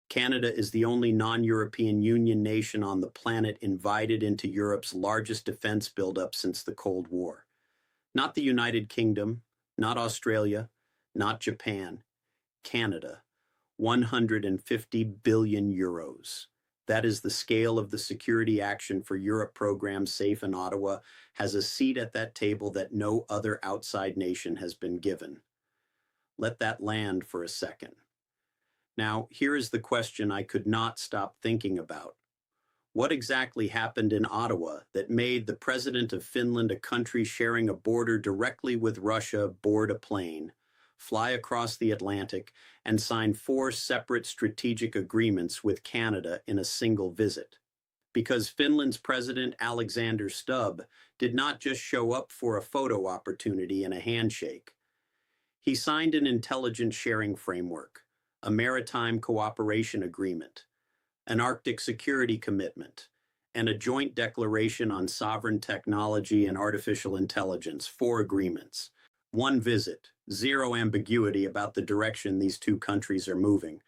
Canada is the only non-European Union nation on the planet invited into Europe's largest defense buildup since the Cold War. Not the United Kingdom, not Australia, not Japan, Canada. 150 billion euros. That is the scale of the Security Action for Europe program. SAFE in Ottawa has a seat at that table that no other outside nation has been given. Let that land for a second. Now, here is the question I could not stop thinking about. What exactly happened in Ottawa that made the president of Finland, a country sharing a border directly with Russia, board a plane, fly across the Atlantic, and sign 4 separate strategic agreements with Canada in a single visit? Because Finland's President Alexander Stubb did not just show up for a photo opportunity and a handshake. He signed an intelligence sharing framework, a maritime cooperation agreement, an Arctic security commitment, and a joint declaration on sovereign technology and artificial intelligence. 4 agreements. 1 visit, 0 ambiguity about the direction these two countries are moving.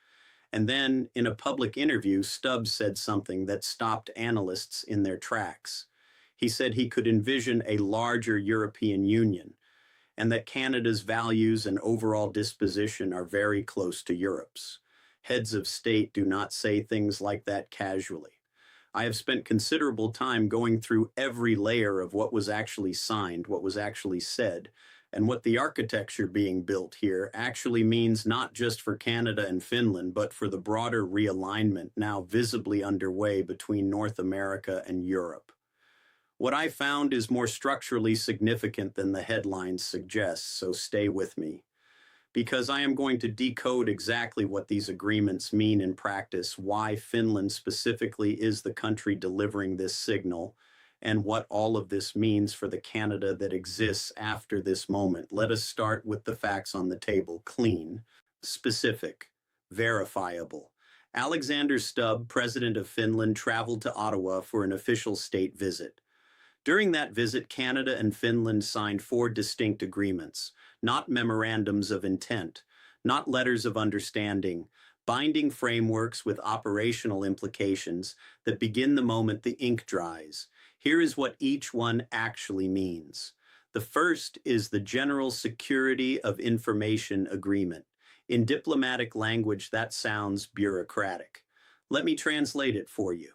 And then, in a public interview, Stubbs said something that stopped analysts in their tracks. He said he could envision a larger European Union, and that Canada's values and overall disposition are very close to Europe's. Heads of state do not say things like that casually. I have spent considerable time going through every layer of what was actually signed, what was actually said, and what the architecture being built here actually means not just for Canada and Finland, but for the broader realignment now visibly underway between North America and Europe. What I found is more structurally significant than the headlines suggest, so stay with me, because I am going to decode exactly what these agreements mean in practice, why Finland specifically is the country delivering this signal, and what all of this means for the Canada that exists after this moment. Let us start with the facts on the table. Clean, specific, verifiable. Alexander Stubb, president of Finland, traveled to Ottawa for an official state visit. During that visit, Canada and Finland signed 4 distinct agreements, not memorandums of intent, not letters of understanding, binding frameworks with operational implications that begin the moment the ink dries. Here is what each one actually means. The first is the General Security of Information Agreement. In diplomatic language, that sounds bureaucratic. Let me translate it for you.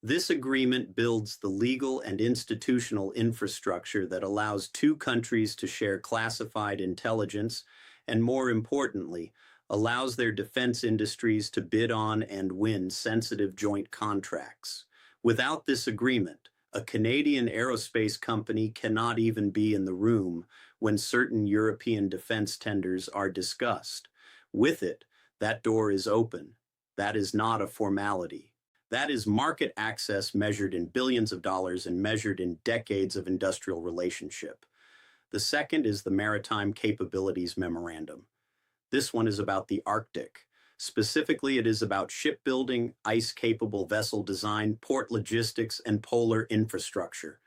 This agreement builds the legal and institutional infrastructure that allows 2 countries to share classified intelligence and, more importantly, allows their defense industries to bid on and win sensitive joint contracts. Without this agreement, a Canadian aerospace company cannot even be in the room when certain European defense tenders are discussed. With it, that door is open. That is not a formality. That is market access measured in billions of dollars and measured in decades of industrial relationship. The second is the Maritime Capabilities Memorandum. This one is about the Arctic. Specifically, it is about shipbuilding, ice-capable vessel design, port logistics, and polar infrastructure.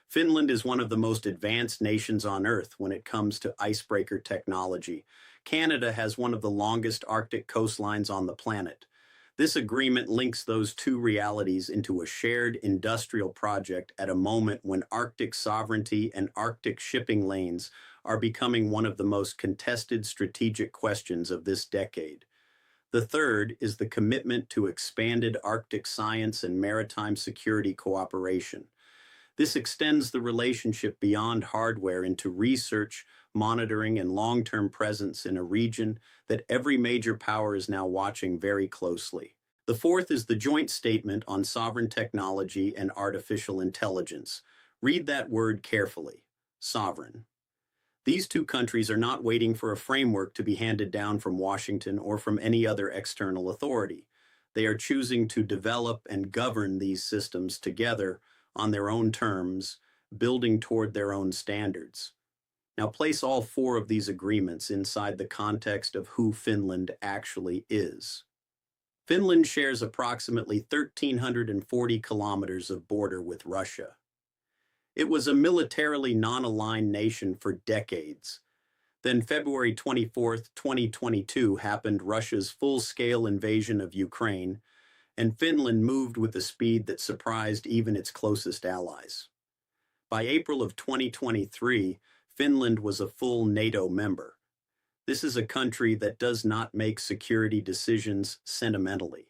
Finland is one of the most advanced nations on Earth when it comes to icebreaker technology. Canada has one of the longest Arctic coastlines on the planet. This agreement links those 2 realities into a shared industrial project at a moment when Arctic sovereignty and Arctic shipping lanes are becoming one of the most contested strategic questions of this decade. The third is the commitment to expanded Arctic science and maritime security cooperation. This extends the relationship beyond hardware into research, monitoring, and long-term presence in a region that every major power is now watching very closely. The fourth is the joint statement on sovereign technology and artificial intelligence. Read that word carefully. Sovereign. These 2 countries are not waiting for a framework to be handed down from Washington or from any other external authority. They are choosing to develop and govern these systems together on their own terms, building toward their own standards. Now place all 4 of these agreements inside the context of who Finland actually is. Finland shares approximately 1,340 kilometers of border with Russia. It was a militarily non-aligned nation for decades. Then February 24th, 2022 happened Russia's full-scale invasion of Ukraine, and Finland moved with a speed that surprised even its closest allies. By April of 2023, Finland was a full NATO member. This is a country that does not make security decisions sentimentally.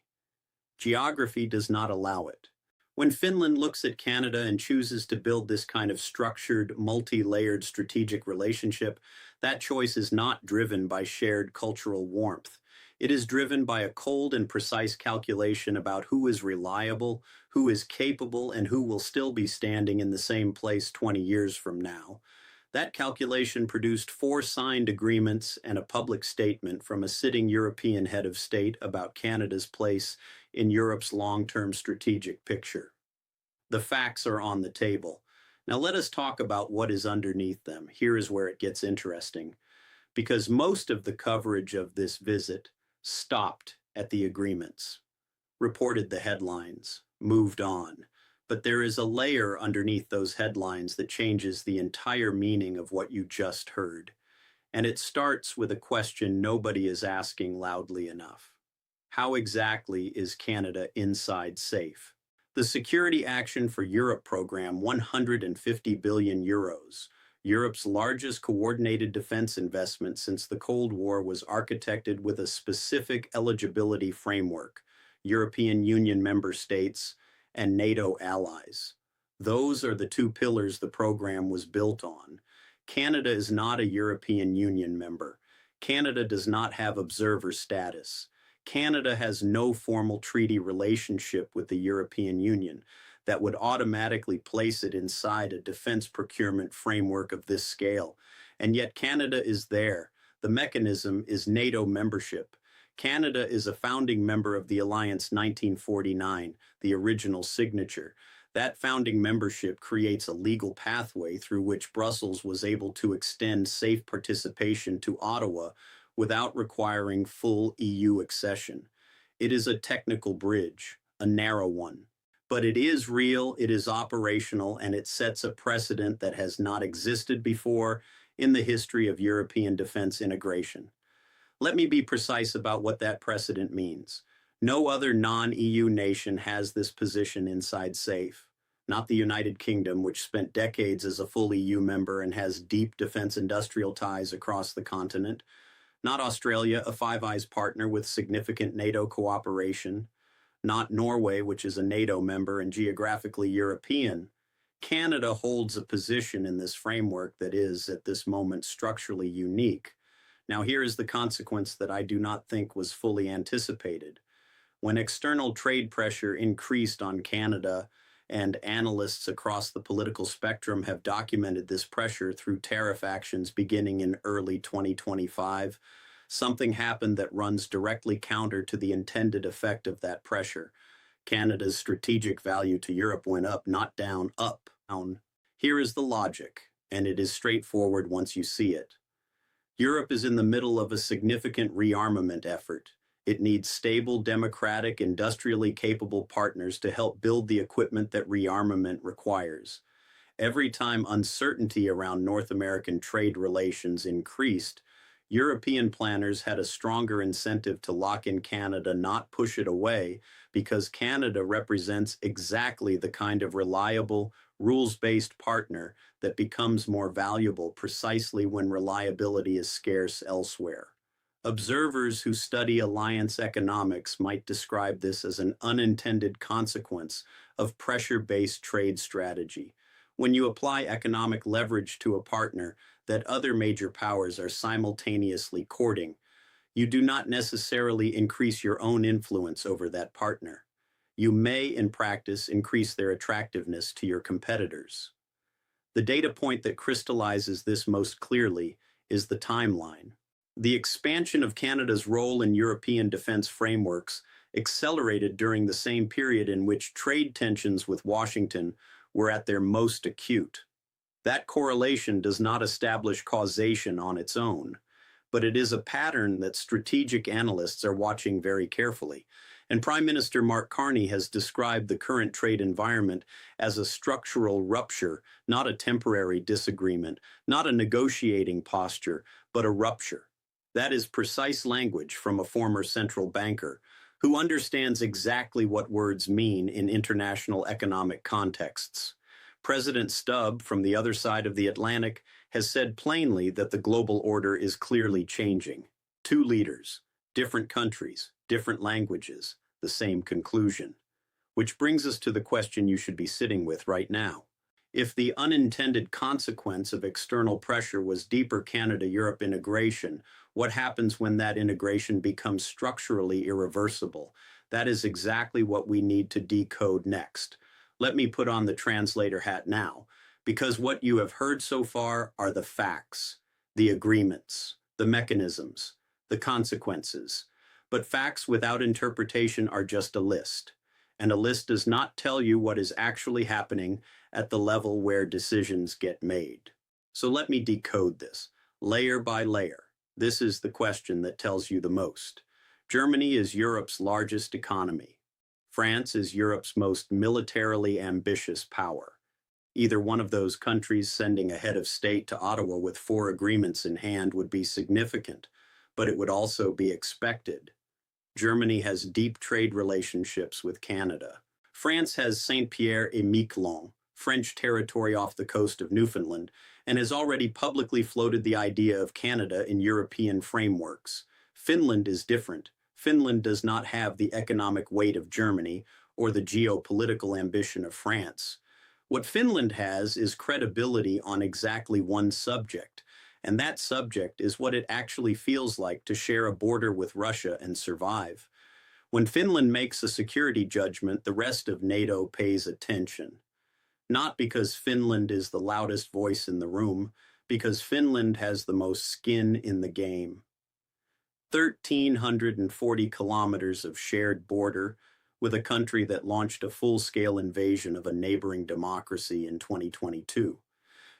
Geography does not allow it. When Finland looks at Canada and chooses to build this kind of structured, multi-layered strategic relationship, that choice is not driven by shared cultural warmth. It is driven by a cold and precise calculation about who is reliable, who is capable, and who will still be standing in the same place 20 years from now. That calculation produced 4 signed agreements and a public statement from a sitting European head of state about Canada's place in Europe's long-term strategic picture. The facts are on the table. Now let us talk about what is underneath them. Here is where it gets interesting, because most of the coverage of this visit stopped at the agreements, reported the headlines, moved on. But there is a layer underneath those headlines that changes the entire meaning of what you just heard. And it starts with a question nobody is asking loudly enough. How exactly is Canada inside safe? The Security Action for Europe program, 150 billion euros, Europe's largest coordinated defense investment since the Cold War, was architected with a specific eligibility framework: European Union member states and NATO allies. Those are the 2 pillars the program was built on. Canada is not a European Union member. Canada does not have observer status. Canada has no formal treaty relationship with the European Union that would automatically place it inside a defense procurement framework of this scale. And yet Canada is there. The mechanism is NATO membership. Canada is a founding member of the Alliance 1949, the original signature. That founding membership creates a legal pathway through which Brussels was able to extend safe participation to Ottawa without requiring full EU accession. It is a technical bridge, a narrow one. But it is real, it is operational, and it sets a precedent that has not existed before in the history of European defense integration. Let me be precise about what that precedent means. No other non-EU nation has this position inside SAFE. Not the United Kingdom, which spent decades as a full EU member and has deep defense industrial ties across the continent. Not Australia, a Five Eyes partner with significant NATO cooperation. Not Norway, which is a NATO member and geographically European. Canada holds a position in this framework that is, at this moment, structurally unique. Now, here is the consequence that I do not think was fully anticipated. When external trade pressure increased on Canada, and analysts across the political spectrum have documented this pressure through tariff actions beginning in early 2025, something happened that runs directly counter to the intended effect of that pressure. Canada's strategic value to Europe went up, not down, up, down. Here is the logic, and it is straightforward once you see it. Europe is in the middle of a significant rearmament effort. It needs stable, democratic, industrially capable partners to help build the equipment that rearmament requires. Every time uncertainty around North American trade relations increased, European planners had a stronger incentive to lock in Canada, not push it away, because Canada represents exactly the kind of reliable, rules-based partner that becomes more valuable precisely when reliability is scarce elsewhere. Observers who study alliance economics might describe this as an unintended consequence of pressure-based trade strategy. When you apply economic leverage to a partner that other major powers are simultaneously courting, you do not necessarily increase your own influence over that partner. You may, in practice, increase their attractiveness to your competitors. The data point that crystallizes this most clearly is the timeline. The expansion of Canada's role in European defense frameworks accelerated during the same period in which trade tensions with Washington were at their most acute. That correlation does not establish causation on its own, but it is a pattern that strategic analysts are watching very carefully. And Prime Minister Mark Carney has described the current trade environment as a structural rupture, not a temporary disagreement, not a negotiating posture, but a rupture. That is precise language from a former central banker who understands exactly what words mean in international economic contexts. President Stubb, from the other side of the Atlantic, has said plainly that the global order is clearly changing. Two leaders, different countries, different languages, the same conclusion. Which brings us to the question you should be sitting with right now. If the unintended consequence of external pressure was deeper Canada-Europe integration, what happens when that integration becomes structurally irreversible? That is exactly what we need to decode next. Let me put on the translator hat now, because what you have heard so far are the facts, the agreements, the mechanisms, the consequences. But facts without interpretation are just a list. And a list does not tell you what is actually happening at the level where decisions get made. So let me decode this, layer by layer. This is the question that tells you the most. Germany is Europe's largest economy. France is Europe's most militarily ambitious power. Either one of those countries sending a head of state to Ottawa with 4 agreements in hand would be significant, but it would also be expected. Germany has deep trade relationships with Canada. France has Saint-Pierre-et-Miquelon, French territory off the coast of Newfoundland, and has already publicly floated the idea of Canada in European frameworks. Finland is different. Finland does not have the economic weight of Germany or the geopolitical ambition of France. What Finland has is credibility on exactly one subject, and that subject is what it actually feels like to share a border with Russia and survive. When Finland makes a security judgment, the rest of NATO pays attention. Not because Finland is the loudest voice in the room, because Finland has the most skin in the game. 1,340 kilometers of shared border with a country that launched a full-scale invasion of a neighboring democracy in 2022.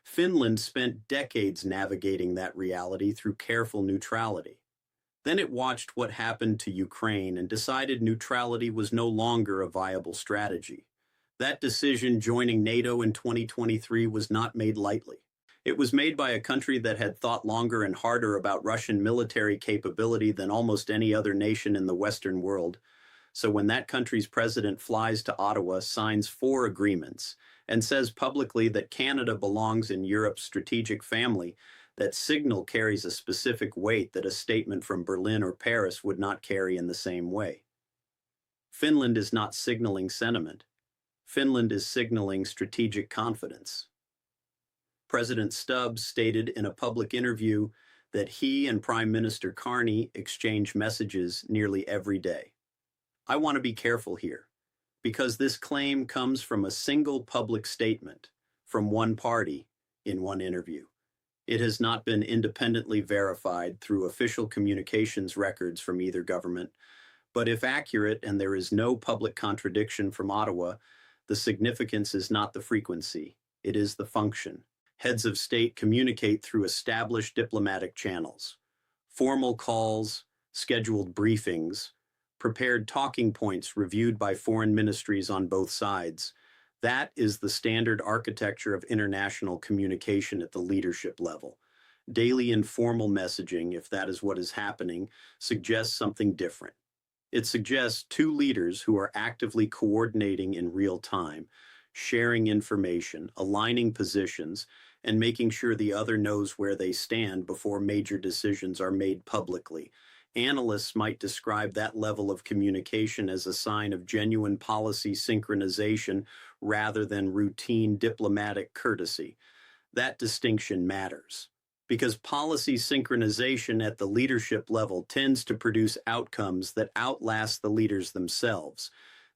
Finland spent decades navigating that reality through careful neutrality. Then it watched what happened to Ukraine and decided neutrality was no longer a viable strategy. That decision, joining NATO in 2023, was not made lightly. It was made by a country that had thought longer and harder about Russian military capability than almost any other nation in the Western world. So when that country's president flies to Ottawa, signs 4 agreements, and says publicly that Canada belongs in Europe's strategic family, that signal carries a specific weight that a statement from Berlin or Paris would not carry in the same way. Finland is not signaling sentiment. Finland is signaling strategic confidence. President Stubbs stated in a public interview that he and Prime Minister Carney exchange messages nearly every day. I want to be careful here, because this claim comes from a single public statement from one party in one interview. It has not been independently verified through official communications records from either government, but if accurate and there is no public contradiction from Ottawa, the significance is not the frequency, it is the function. Heads of state communicate through established diplomatic channels. Formal calls, scheduled briefings, prepared talking points reviewed by foreign ministries on both sides. That is the standard architecture of international communication at the leadership level. Daily informal messaging, if that is what is happening, suggests something different. It suggests 2 leaders who are actively coordinating in real time, sharing information, aligning positions, and making sure the other knows where they stand before major decisions are made publicly. Analysts might describe that level of communication as a sign of genuine policy synchronization rather than routine diplomatic courtesy. That distinction matters, because policy synchronization at the leadership level tends to produce outcomes that outlast the leaders themselves.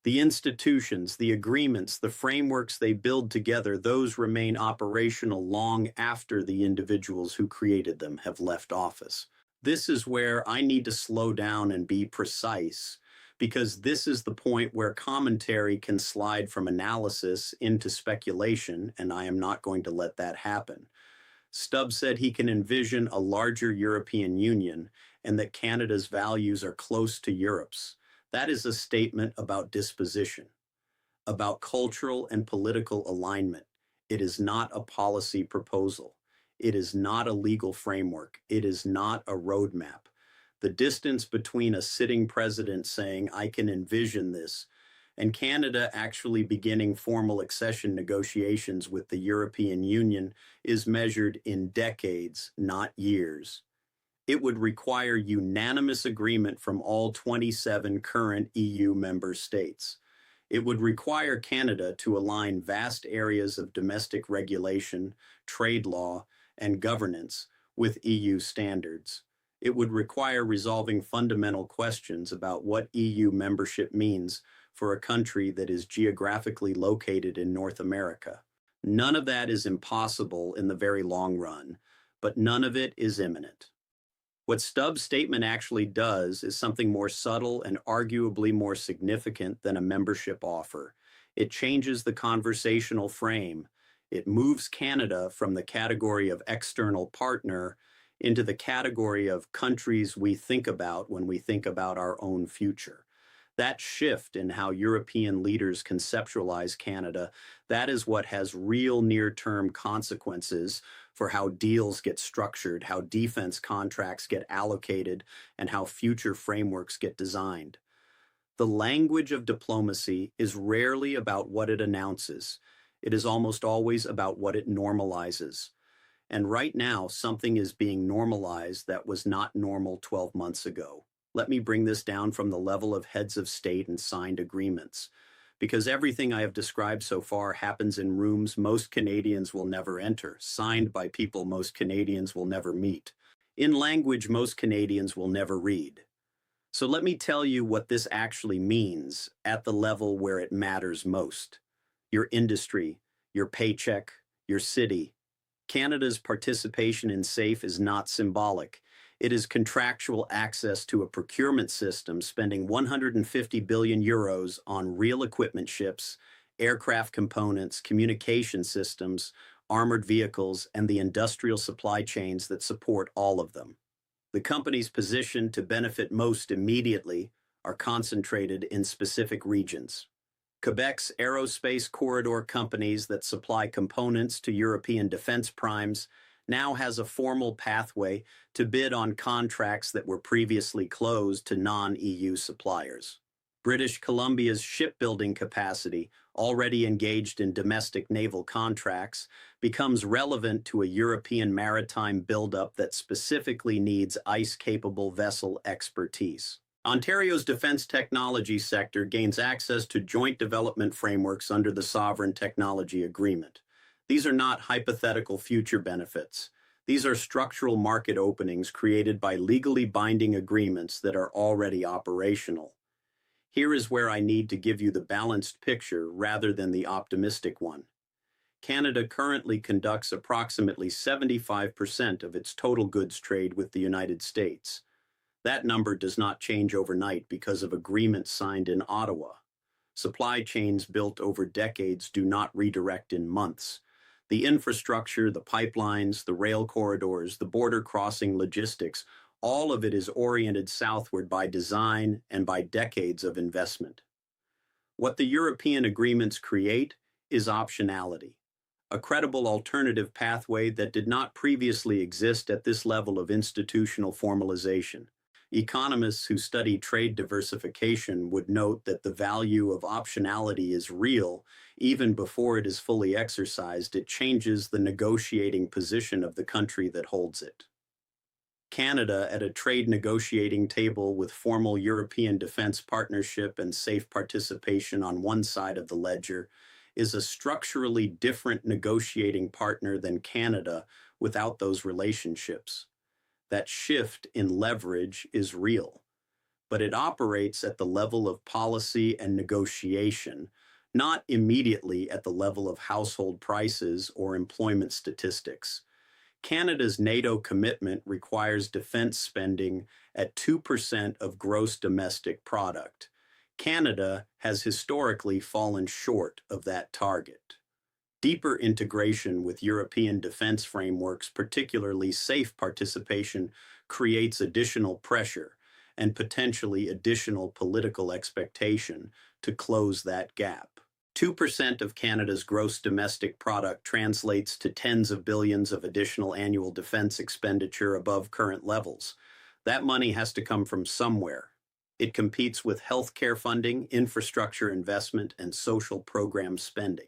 The institutions, the agreements, the frameworks they build together, those remain operational long after the individuals who created them have left office. This is where I need to slow down and be precise, because this is the point where commentary can slide from analysis into speculation, and I am not going to let that happen. Stubbs said he can envision a larger European Union and that Canada's values are close to Europe's. That is a statement about disposition, about cultural and political alignment. It is not a policy proposal. It is not a legal framework. It is not a roadmap. The distance between a sitting president saying, I can envision this, and Canada actually beginning formal accession negotiations with the European Union is measured in decades, not years. It would require unanimous agreement from all 27 current EU member states. It would require Canada to align vast areas of domestic regulation, trade law, and governance with EU standards. It would require resolving fundamental questions about what EU membership means for a country that is geographically located in North America. None of that is impossible in the very long run, but none of it is imminent. What Stubbs' statement actually does is something more subtle and arguably more significant than a membership offer. It changes the conversational frame. It moves Canada from the category of external partner into the category of countries we think about when we think about our own future. That shift in how European leaders conceptualize Canada, that is what has real near-term consequences for how deals get structured, how defense contracts get allocated, and how future frameworks get designed. The language of diplomacy is rarely about what it announces. It is almost always about what it normalizes. And right now, something is being normalized that was not normal 12 months ago. Let me bring this down from the level of heads of state and signed agreements, because everything I have described so far happens in rooms most Canadians will never enter, signed by people most Canadians will never meet, in language most Canadians will never read. So let me tell you what this actually means at the level where it matters most. Your industry, your paycheck, your city. Canada's participation in SAFE is not symbolic. It is contractual access to a procurement system spending 150 billion euros on real equipment ships, aircraft components, communication systems, armored vehicles, and the industrial supply chains that support all of them. The companies positioned to benefit most immediately are concentrated in specific regions. Quebec's aerospace corridor companies that supply components to European defense primes now has a formal pathway to bid on contracts that were previously closed to non-EU suppliers. British Columbia's shipbuilding capacity, already engaged in domestic naval contracts, becomes relevant to a European maritime buildup that specifically needs ice-capable vessel expertise. Ontario's defense technology sector gains access to joint development frameworks under the Sovereign Technology Agreement. These are not hypothetical future benefits. These are structural market openings created by legally binding agreements that are already operational. Here is where I need to give you the balanced picture rather than the optimistic one. Canada currently conducts approximately 75% of its total goods trade with the United States. That number does not change overnight because of agreements signed in Ottawa. Supply chains built over decades do not redirect in months. The infrastructure, the pipelines, the rail corridors, the border crossing logistics, all of it is oriented southward by design and by decades of investment. What the European agreements create is optionality, a credible alternative pathway that did not previously exist at this level of institutional formalization. Economists who study trade diversification would note that the value of optionality is real. Even before it is fully exercised, it changes the negotiating position of the country that holds it. Canada, at a trade negotiating table with formal European defense partnership and safe participation on one side of the ledger, is a structurally different negotiating partner than Canada without those relationships. That shift in leverage is real, but it operates at the level of policy and negotiation, not immediately at the level of household prices or employment statistics. Canada's NATO commitment requires defense spending at 2% of gross domestic product. Canada has historically fallen short of that target. Deeper integration with European defense frameworks, particularly safe participation, creates additional pressure and potentially additional political expectation to close that gap. 2% of Canada's gross domestic product translates to tens of billions of additional annual defense expenditure above current levels. That money has to come from somewhere. It competes with healthcare funding, infrastructure investment, and social program spending.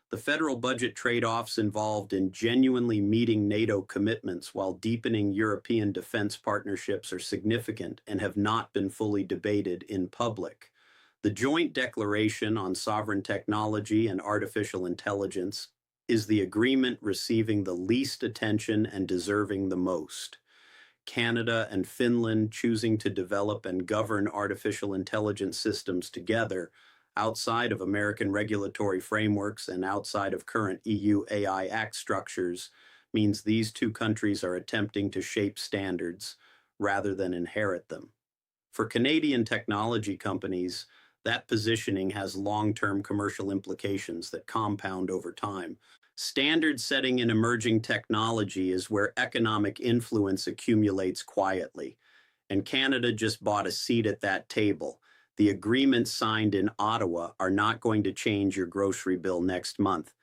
The federal budget trade-offs involved in genuinely meeting NATO commitments while deepening European defense partnerships are significant and have not been fully debated in public. The Joint Declaration on Sovereign Technology and Artificial Intelligence is the agreement receiving the least attention and deserving the most. Canada and Finland choosing to develop and govern artificial intelligence systems together outside of American regulatory frameworks and outside of current EU AI Act structures means these two countries are attempting to shape standards rather than inherit them. For Canadian technology companies, that positioning has long-term commercial implications that compound over time. Standard setting in emerging technology is where economic influence accumulates quietly, and Canada just bought a seat at that table. The agreements signed in Ottawa are not going to change your grocery bill next month,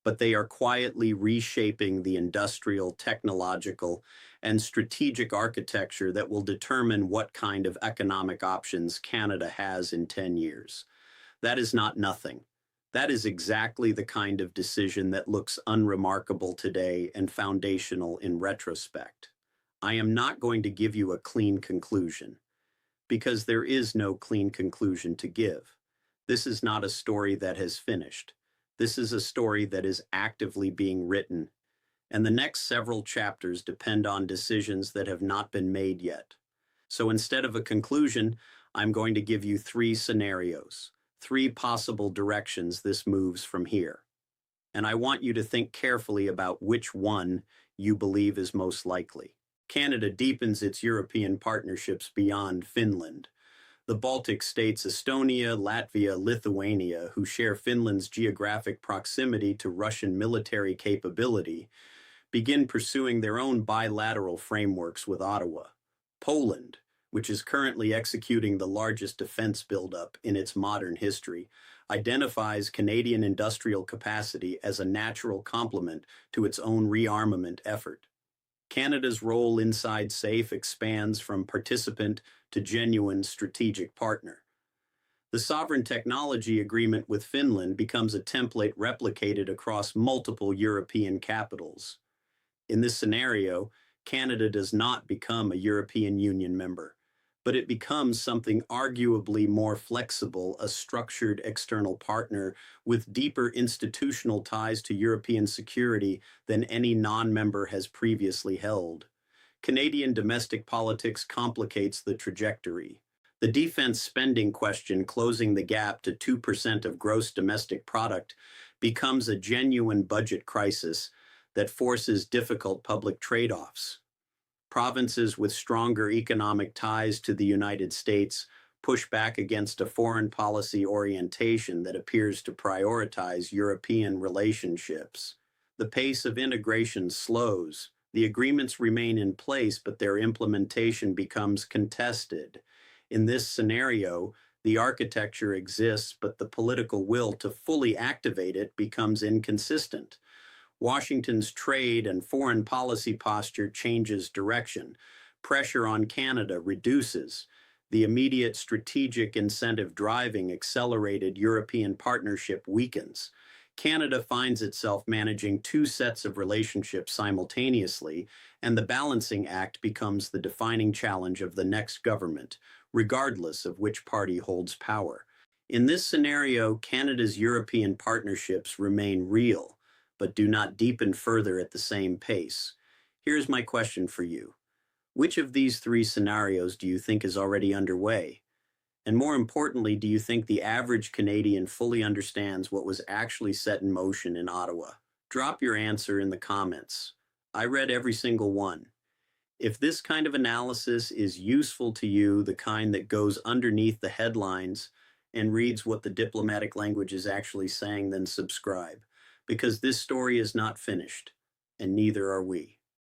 but they are quietly reshaping the industrial, technological, and strategic architecture that will determine what kind of economic options Canada has in 10 years. That is not nothing. That is exactly the kind of decision that looks unremarkable today and foundational in retrospect. I am not going to give you a clean conclusion, because there is no clean conclusion to give. This is not a story that has finished. This is a story that is actively being written, and the next several chapters depend on decisions that have not been made yet. So instead of a conclusion, I'm going to give you 3 scenarios, 3 possible directions this moves from here. And I want you to think carefully about which one you believe is most likely. Canada deepens its European partnerships beyond Finland. The Baltic states Estonia, Latvia, Lithuania, who share Finland's geographic proximity to Russian military capability, begin pursuing their own bilateral frameworks with Ottawa. Poland, which is currently executing the largest defense buildup in its modern history, identifies Canadian industrial capacity as a natural complement to its own rearmament effort. Canada's role inside SAFE expands from participant to genuine strategic partner. The Sovereign Technology Agreement with Finland becomes a template replicated across multiple European capitals. In this scenario, Canada does not become a European Union member, but it becomes something arguably more flexible, a structured external partner with deeper institutional ties to European security than any non-member has previously held. Canadian domestic politics complicates the trajectory. The defense spending question, closing the gap to 2% of gross domestic product, becomes a genuine budget crisis that forces difficult public trade-offs. Provinces with stronger economic ties to the United States push back against a foreign policy orientation that appears to prioritize European relationships. The pace of integration slows. The agreements remain in place, but their implementation becomes contested. In this scenario, the architecture exists, but the political will to fully activate it becomes inconsistent. Washington's trade and foreign policy posture changes direction. Pressure on Canada reduces. The immediate strategic incentive driving accelerated European partnership weakens. Canada finds itself managing 2 sets of relationships simultaneously, and the balancing act becomes the defining challenge of the next government, regardless of which party holds power. In this scenario, Canada's European partnerships remain real, but do not deepen further at the same pace. Here's my question for you. Which of these 3 scenarios do you think is already underway? And more importantly, do you think the average Canadian fully understands what was actually set in motion in Ottawa? Drop your answer in the comments. I read every single one. If this kind of analysis is useful to you, the kind that goes underneath the headlines and reads what the diplomatic language is actually saying, then subscribe. Because this story is not finished, and neither are we.